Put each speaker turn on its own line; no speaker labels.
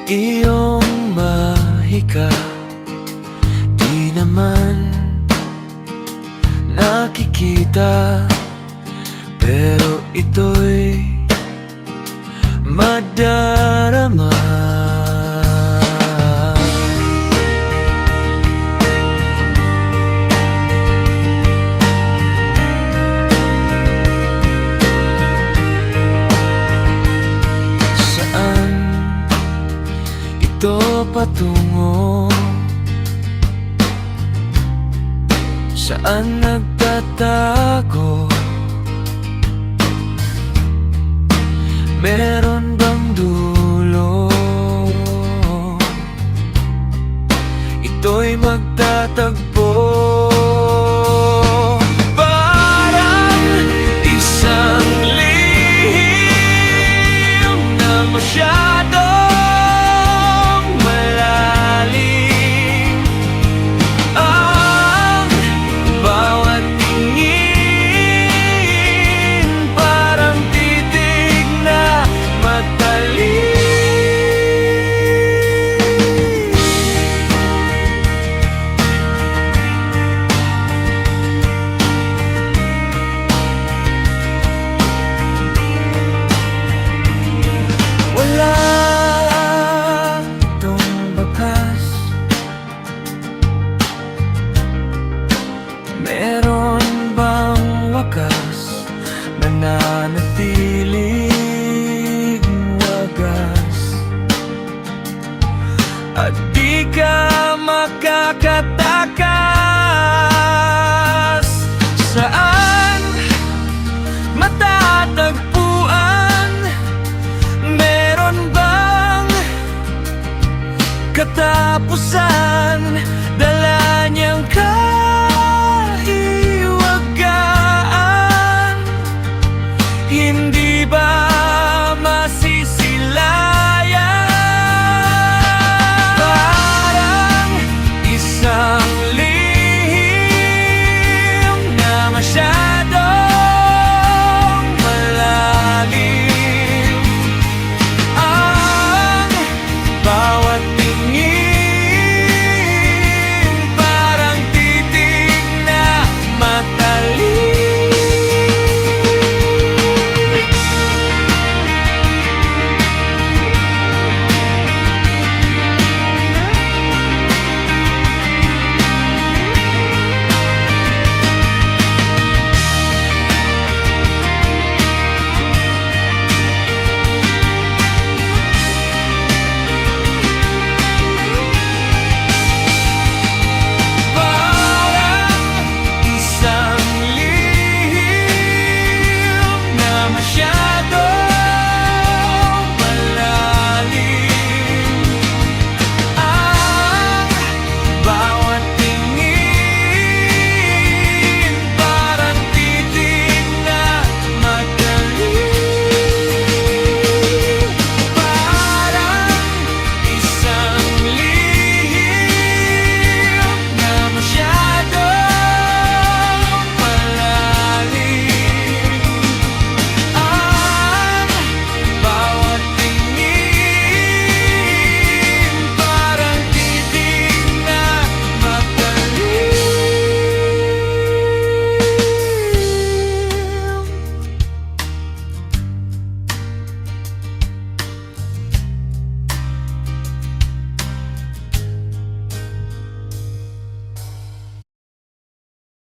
iyong mahika, di naman nakikita, pero ito'y madarama. Saan ito patungo? Saan nagtatago? Meron bang dulo? Ito'y magtatagpo. Parang isang lihim na masyadong malalim. Ang bawat tingin parang titig na matalim. Wala itong bakas, meron bang wakas, nananatiling wagas, at di ka makakatakas? Saan matatagpuan? Meron bang katapusan? Dala niyang